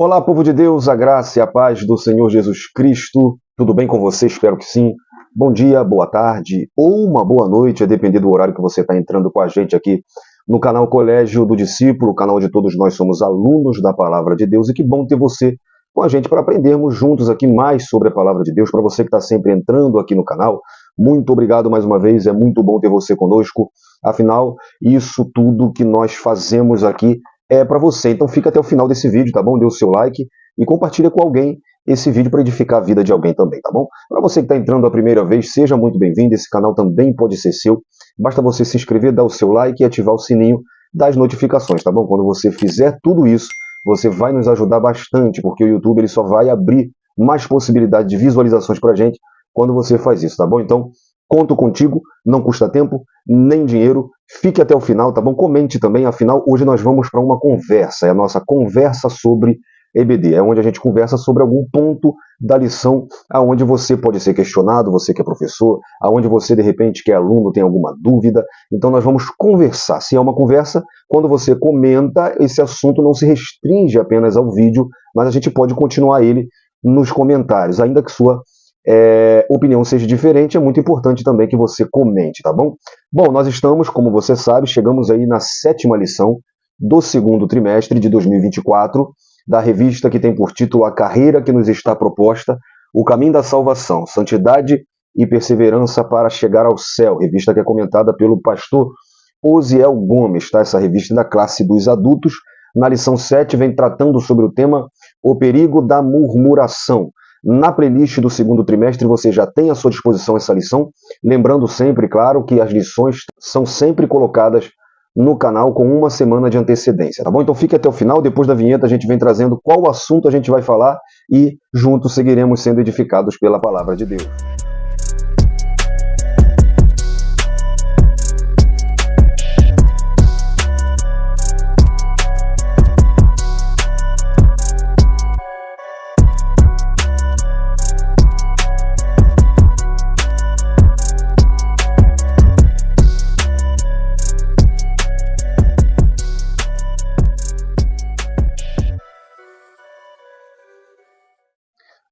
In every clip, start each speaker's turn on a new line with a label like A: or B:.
A: Olá, povo de Deus, a graça e a paz do Senhor Jesus Cristo. Tudo bem com você? Espero que sim. Bom dia, boa tarde ou uma boa noite, a depender do horário que você está entrando com a gente aqui no canal Colégio do Discípulo, o canal onde todos nós somos alunos da Palavra de Deus. E que bom ter você com a gente para aprendermos juntos aqui mais sobre a Palavra de Deus. Para você que está sempre entrando aqui no canal, muito obrigado mais uma vez, é muito bom ter você conosco. Afinal, isso tudo que nós fazemos aqui é para você. Então fica até o final desse vídeo, tá bom? Dê o seu like e compartilha com alguém esse vídeo para edificar a vida de alguém também, tá bom? Para você que está entrando a primeira vez, seja muito bem-vindo. Esse canal também pode ser seu. Basta você se inscrever, dar o seu like e ativar o sininho das notificações, tá bom? Quando você fizer tudo isso, você vai nos ajudar bastante, porque o YouTube ele só vai abrir mais possibilidade de visualizações para a gente quando você faz isso, tá bom? Então, conto contigo, não custa tempo, nem dinheiro. Fique até o final, tá bom? Comente também, afinal, hoje nós vamos para uma conversa. É a nossa conversa sobre EBD. É onde a gente conversa sobre algum ponto da lição, aonde você pode ser questionado, você que é professor, aonde você, de repente, que é aluno, tem alguma dúvida. Então, nós vamos conversar. Se é uma conversa, quando você comenta, esse assunto não se restringe apenas ao vídeo, mas a gente pode continuar ele nos comentários, ainda que sua opinião seja diferente. É muito importante também que você comente, tá bom? Bom, nós estamos, como você sabe, chegamos aí na 7ª lição do segundo trimestre de 2024, da revista que tem por título A Carreira que nos está proposta, o caminho da salvação, santidade e perseverança para chegar ao céu, revista que é comentada pelo pastor Osiel Gomes, tá? Essa revista da classe dos adultos. Na lição 7 vem tratando sobre o tema o perigo da murmuração. Na playlist do segundo trimestre você já tem à sua disposição essa lição, lembrando sempre, claro, que as lições são sempre colocadas no canal com uma semana de antecedência, tá bom? Então fique até o final, depois da vinheta a gente vem trazendo qual assunto a gente vai falar e juntos seguiremos sendo edificados pela Palavra de Deus.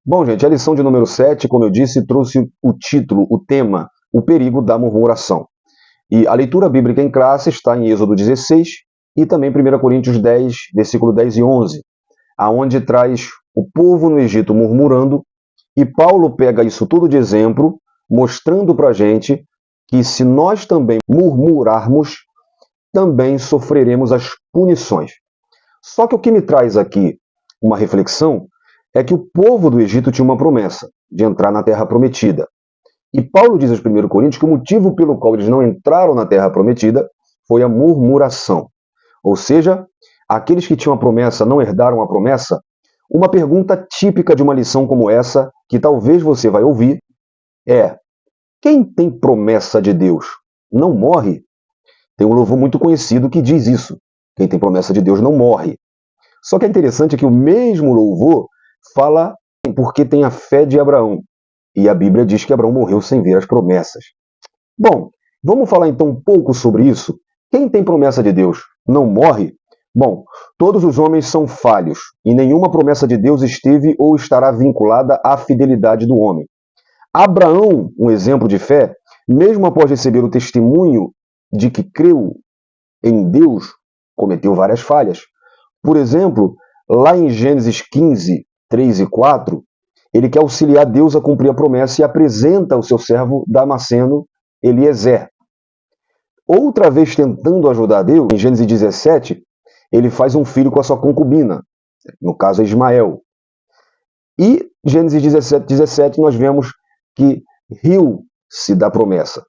A: Bom, gente, a lição de número 7, como eu disse, trouxe o título, o tema, o perigo da murmuração. E a leitura bíblica em classe está em Êxodo 16 e também 1 Coríntios 10, versículo 10 e 11, aonde traz o povo no Egito murmurando, e Paulo pega isso tudo de exemplo, mostrando para a gente que se nós também murmurarmos, também sofreremos as punições. Só que o que me traz aqui uma reflexão é que o povo do Egito tinha uma promessa de entrar na Terra Prometida. E Paulo diz aos 1 Coríntios que o motivo pelo qual eles não entraram na Terra Prometida foi a murmuração. Ou seja, aqueles que tinham a promessa não herdaram a promessa. Uma pergunta típica de uma lição como essa, que talvez você vai ouvir, é: quem tem promessa de Deus não morre? Tem um louvor muito conhecido que diz isso. Quem tem promessa de Deus não morre. Só que é interessante que o mesmo louvor fala porque tem a fé de Abraão. E a Bíblia diz que Abraão morreu sem ver as promessas. Bom, vamos falar então um pouco sobre isso. Quem tem promessa de Deus não morre? Bom, todos os homens são falhos e nenhuma promessa de Deus esteve ou estará vinculada à fidelidade do homem. Abraão, um exemplo de fé, mesmo após receber o testemunho de que creu em Deus, cometeu várias falhas. Por exemplo, lá em Gênesis 15, 3 e 4, ele quer auxiliar Deus a cumprir a promessa e apresenta o seu servo Damasceno, Eliezer. Outra vez tentando ajudar Deus, em Gênesis 17, ele faz um filho com a sua concubina, no caso é Ismael. E Gênesis 17 nós vemos que riu-se da promessa.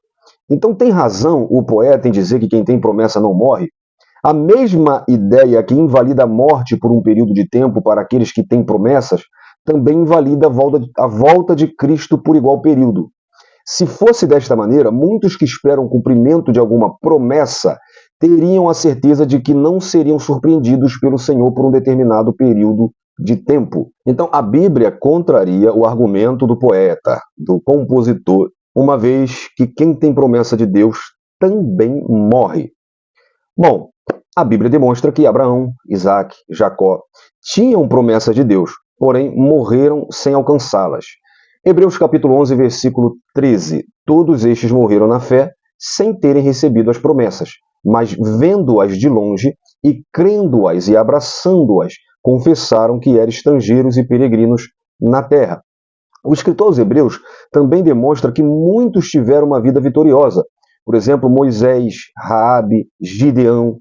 A: Então tem razão o poeta em dizer que quem tem promessa não morre? A mesma ideia que invalida a morte por um período de tempo para aqueles que têm promessas, também invalida a volta de Cristo por igual período. Se fosse desta maneira, muitos que esperam o cumprimento de alguma promessa teriam a certeza de que não seriam surpreendidos pelo Senhor por um determinado período de tempo. Então, a Bíblia contraria o argumento do poeta, do compositor, uma vez que quem tem promessa de Deus também morre. Bom, A Bíblia demonstra que Abraão, Isaac, Jacó tinham promessa de Deus, porém morreram sem alcançá-las. Hebreus capítulo 11, versículo 13. Todos estes morreram na fé, sem terem recebido as promessas, mas vendo-as de longe e crendo-as e abraçando-as, confessaram que eram estrangeiros e peregrinos na terra. O escritor aos Hebreus também demonstra que muitos tiveram uma vida vitoriosa. Por exemplo, Moisés, Raabe, Gideão,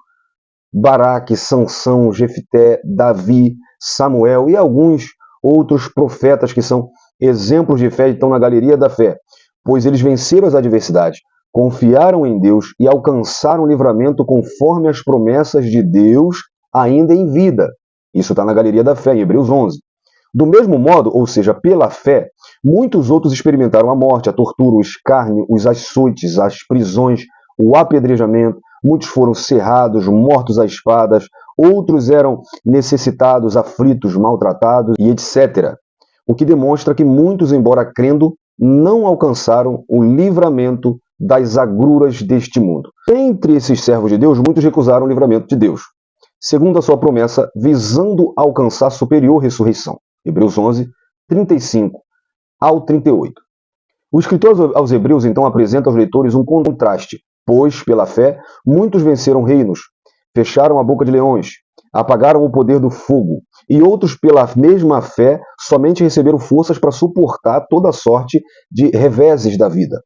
A: Baraque, Sansão, Jefté, Davi, Samuel e alguns outros profetas que são exemplos de fé e estão na galeria da fé, pois eles venceram as adversidades, confiaram em Deus e alcançaram o livramento conforme as promessas de Deus ainda em vida. Isso está na galeria da fé, em Hebreus 11. Do mesmo modo, ou seja, pela fé, muitos outros experimentaram a morte, a tortura, o escárnio, os açoites, as prisões, o apedrejamento. Muitos foram cerrados, mortos a espadas, outros eram necessitados, aflitos, maltratados e etc. O que demonstra que muitos, embora crendo, não alcançaram o livramento das agruras deste mundo. Entre esses servos de Deus, muitos recusaram o livramento de Deus, segundo a sua promessa, visando alcançar superior ressurreição. Hebreus 11, 35 ao 38. O escritor aos Hebreus, então, apresenta aos leitores um contraste, pois, pela fé, muitos venceram reinos, fecharam a boca de leões, apagaram o poder do fogo, e outros, pela mesma fé, somente receberam forças para suportar toda sorte de reveses da vida.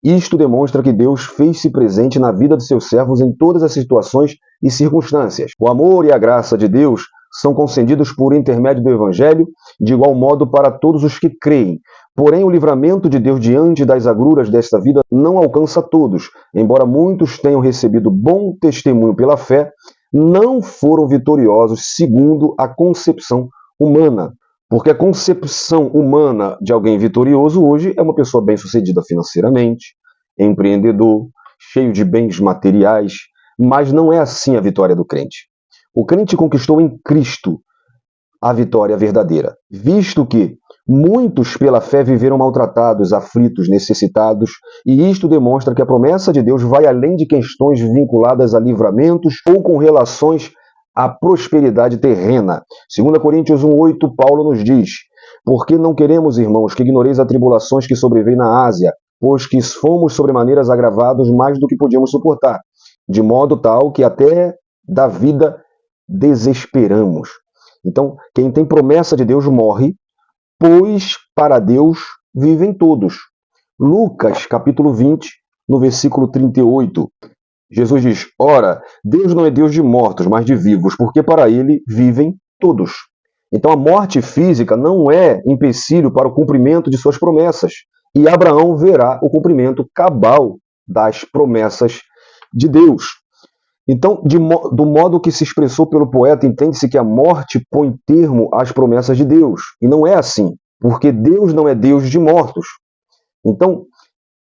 A: Isto demonstra que Deus fez-se presente na vida de seus servos em todas as situações e circunstâncias. O amor e a graça de Deus são concedidos por intermédio do Evangelho, de igual modo para todos os que creem. Porém, o livramento de Deus diante das agruras desta vida não alcança todos. Embora muitos tenham recebido bom testemunho pela fé, não foram vitoriosos segundo a concepção humana. Porque a concepção humana de alguém vitorioso hoje é uma pessoa bem-sucedida financeiramente, empreendedor, cheio de bens materiais, mas não é assim a vitória do crente. O crente conquistou em Cristo a vitória verdadeira, visto que muitos pela fé viveram maltratados, aflitos, necessitados, e isto demonstra que a promessa de Deus vai além de questões vinculadas a livramentos ou com relações à prosperidade terrena. 2 Coríntios 1,8, Paulo nos diz: porque não queremos, irmãos, que ignoreis as tribulações que sobrevêm na Ásia, pois que fomos sobremaneiras agravados mais do que podíamos suportar, de modo tal que até da vida desesperamos. Então, quem tem promessa de Deus morre, pois para Deus vivem todos. Lucas, capítulo 20, no versículo 38. Jesus diz: ora, Deus não é Deus de mortos, mas de vivos, porque para ele vivem todos. Então a morte física não é empecilho para o cumprimento de suas promessas. E Abraão verá o cumprimento cabal das promessas de Deus. Então, do modo que se expressou pelo poeta, entende-se que a morte põe termo às promessas de Deus. E não é assim, porque Deus não é Deus de mortos. Então,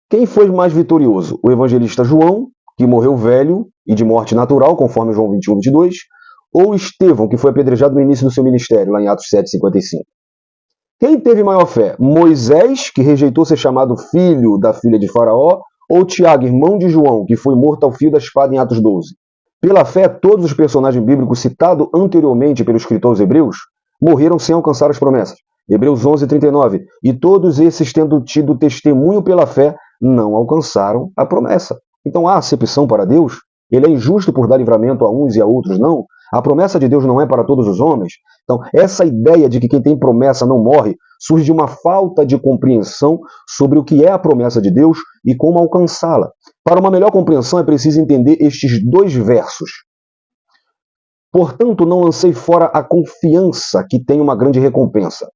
A: quem foi mais vitorioso? O evangelista João, que morreu velho e de morte natural, conforme João 21, 22, ou Estevão, que foi apedrejado no início do seu ministério, lá em Atos 7, 55. Quem teve maior fé? Moisés, que rejeitou ser chamado filho da filha de Faraó, ou Tiago, irmão de João, que foi morto ao fio da espada em Atos 12? Pela fé, todos os personagens bíblicos citados anteriormente pelo escritor aos Hebreus morreram sem alcançar as promessas. Hebreus 11, 39. E todos esses, tendo tido testemunho pela fé, não alcançaram a promessa. Então há acepção para Deus? Ele é injusto por dar livramento a uns e a outros não? A promessa de Deus não é para todos os homens? Então, essa ideia de que quem tem promessa não morre surge de uma falta de compreensão sobre o que é a promessa de Deus e como alcançá-la. Para uma melhor compreensão é preciso entender estes dois versos. Portanto, não lancei fora a confiança que tem uma grande recompensa.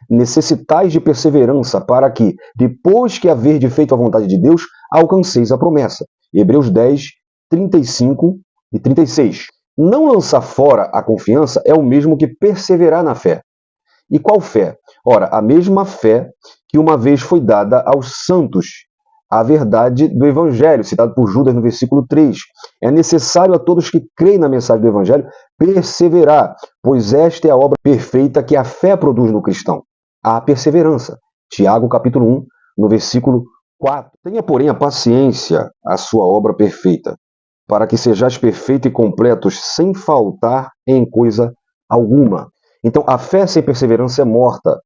A: Necessitais de perseverança para que, depois que haverdes feito a vontade de Deus, alcanceis a promessa. Hebreus 10, 35 e 36. Não lançar fora a confiança é o mesmo que perseverar na fé. E qual fé? Ora, a mesma fé que uma vez foi dada aos santos, a verdade do Evangelho, citado por Judas no versículo 3. É necessário a todos que creem na mensagem do Evangelho perseverar, pois esta é a obra perfeita que a fé produz no cristão. A perseverança. Tiago, capítulo 1, no versículo 4. Tenha, porém, a paciência, a sua obra perfeita, para que sejais perfeitos e completos, sem faltar em coisa alguma. Então, a fé sem perseverança é morta,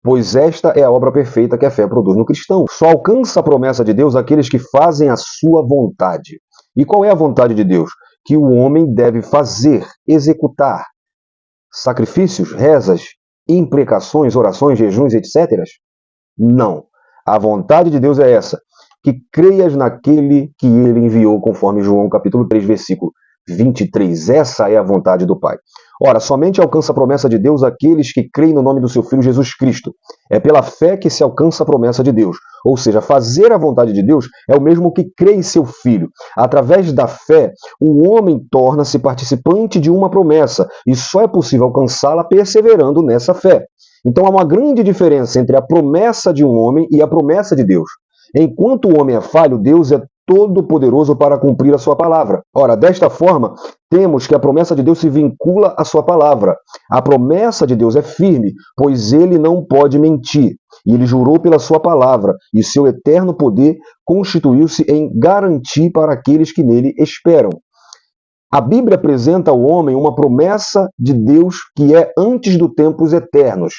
A: pois esta é a obra perfeita que a fé produz no cristão. Só alcança a promessa de Deus aqueles que fazem a sua vontade. E qual é a vontade de Deus? Que o homem deve fazer, executar sacrifícios, rezas, imprecações, orações, jejuns, etc. Não. A vontade de Deus é essa, que creias naquele que ele enviou, conforme João capítulo 3, versículo 23. Essa é a vontade do Pai. Ora, somente alcança a promessa de Deus aqueles que creem no nome do seu Filho Jesus Cristo. É pela fé que se alcança a promessa de Deus. Ou seja, fazer a vontade de Deus é o mesmo que crer em seu Filho. Através da fé, o homem torna-se participante de uma promessa, e só é possível alcançá-la perseverando nessa fé. Então há uma grande diferença entre a promessa de um homem e a promessa de Deus. Enquanto o homem é falho, Deus é todo-poderoso para cumprir a sua palavra. Ora, desta forma, temos que a promessa de Deus se vincula à sua palavra. A promessa de Deus é firme, pois ele não pode mentir. E ele jurou pela sua palavra, e seu eterno poder constituiu-se em garantir para aqueles que nele esperam. A Bíblia apresenta ao homem uma promessa de Deus que é antes dos tempos eternos.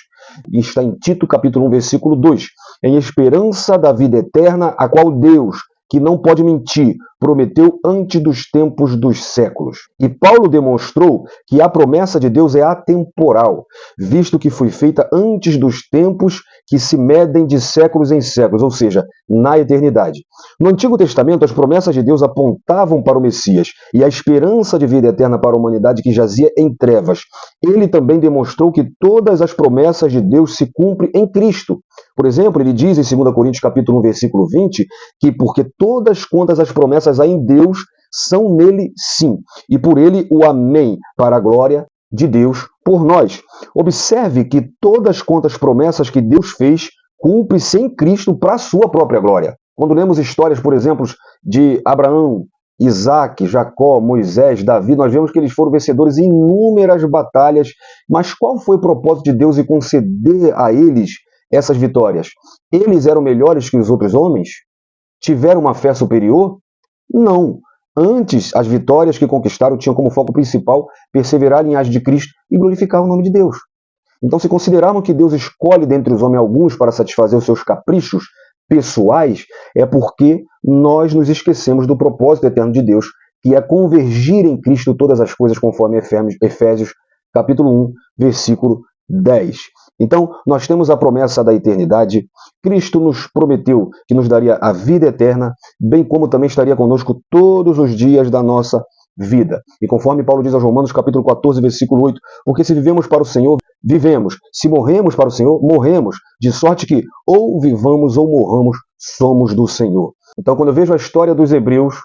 A: Está em Tito capítulo 1, versículo 2. Em esperança da vida eterna, a qual Deus, que não pode mentir, prometeu antes dos tempos dos séculos. E Paulo demonstrou que a promessa de Deus é atemporal, visto que foi feita antes dos tempos que se medem de séculos em séculos, ou seja, na eternidade. No Antigo Testamento, as promessas de Deus apontavam para o Messias e a esperança de vida eterna para a humanidade que jazia em trevas. Ele também demonstrou que todas as promessas de Deus se cumprem em Cristo. Por exemplo, ele diz em 2 Coríntios capítulo 1, versículo 20, que porque todas quantas as promessas há em Deus são nele sim, e por ele o amém, para a glória de Deus por nós. Observe que todas quantas promessas que Deus fez cumpre-se em Cristo para a sua própria glória. Quando lemos histórias, por exemplo, de Abraão, Isaac, Jacó, Moisés, Davi, nós vemos que eles foram vencedores em inúmeras batalhas, mas qual foi o propósito de Deus em conceder a eles essas vitórias? Eles eram melhores que os outros homens? Tiveram uma fé superior? Não. Antes, as vitórias que conquistaram tinham como foco principal perseverar a linhagem de Cristo e glorificar o nome de Deus. Então, se consideravam que Deus escolhe dentre os homens alguns para satisfazer os seus caprichos pessoais, é porque nós nos esquecemos do propósito eterno de Deus, que é convergir em Cristo todas as coisas, conforme Efésios capítulo 1, versículo 10. Então, nós temos a promessa da eternidade. Cristo nos prometeu que nos daria a vida eterna, bem como também estaria conosco todos os dias da nossa vida. E conforme Paulo diz aos Romanos, capítulo 14, versículo 8, porque se vivemos para o Senhor, vivemos. Se morremos para o Senhor, morremos. De sorte que ou vivamos ou morramos, somos do Senhor. Então, quando eu vejo a história dos hebreus,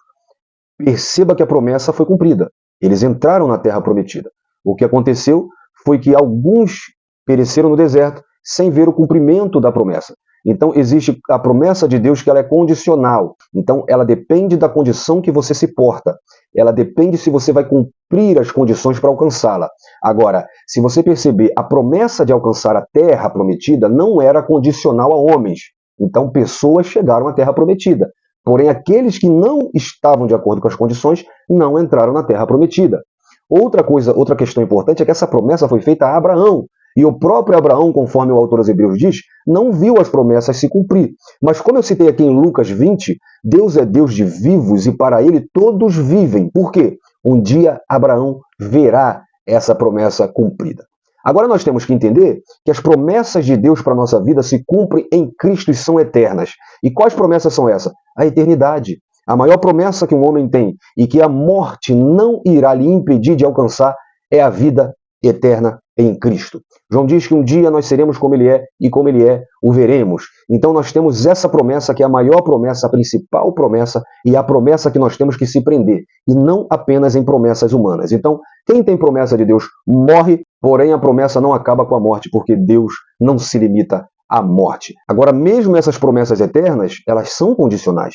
A: perceba que a promessa foi cumprida. Eles entraram na terra prometida. O que aconteceu foi que alguns pereceram no deserto sem ver o cumprimento da promessa. Então, existe a promessa de Deus que ela é condicional. Então, ela depende da condição que você se porta. Ela depende se você vai cumprir as condições para alcançá-la. Agora, se você perceber, a promessa de alcançar a terra prometida não era condicional a homens. Então, pessoas chegaram à terra prometida. Porém, aqueles que não estavam de acordo com as condições não entraram na terra prometida. Outra questão importante é que essa promessa foi feita a Abraão. E o próprio Abraão, conforme o autor aos Hebreus diz, não viu as promessas se cumprir. Mas como eu citei aqui em Lucas 20, Deus é Deus de vivos e para ele todos vivem. Por quê? Um dia Abraão verá essa promessa cumprida. Agora nós temos que entender que as promessas de Deus para a nossa vida se cumprem em Cristo e são eternas. E quais promessas são essas? A eternidade. A maior promessa que um homem tem e que a morte não irá lhe impedir de alcançar é a vida eterna em Cristo. João diz que um dia nós seremos como Ele é e como Ele é, o veremos. Então nós temos essa promessa que é a maior promessa, a principal promessa e a promessa que nós temos que se prender. E não apenas em promessas humanas. Então, quem tem promessa de Deus morre, porém a promessa não acaba com a morte, porque Deus não se limita à morte. Agora, mesmo essas promessas eternas, elas são condicionais.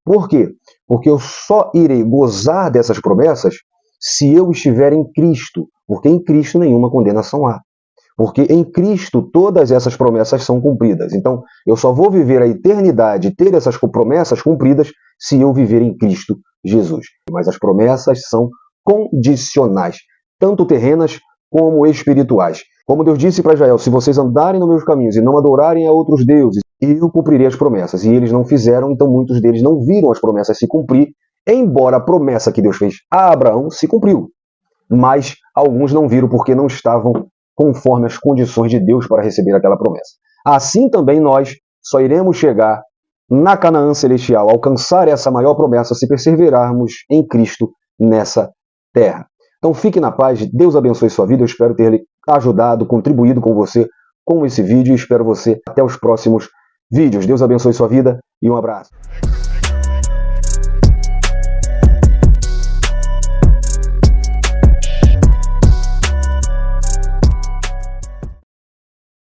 A: Por quê? Porque eu só irei gozar dessas promessas se eu estiver em Cristo, porque em Cristo nenhuma condenação há. Porque em Cristo todas essas promessas são cumpridas. Então, eu só vou viver a eternidade e ter essas promessas cumpridas se eu viver em Cristo Jesus. Mas as promessas são condicionais, tanto terrenas como espirituais. Como Deus disse para Israel, se vocês andarem nos meus caminhos e não adorarem a outros deuses, eu cumprirei as promessas. E eles não fizeram, então muitos deles não viram as promessas se cumprir, embora a promessa que Deus fez a Abraão se cumpriu. Mas alguns não viram porque não estavam conforme as condições de Deus para receber aquela promessa. Assim também nós só iremos chegar na Canaã celestial, alcançar essa maior promessa se perseverarmos em Cristo nessa terra. Então fique na paz, Deus abençoe sua vida, eu espero ter ajudado, contribuído com você com esse vídeo e espero você até os próximos vídeos. Deus abençoe sua vida e um abraço.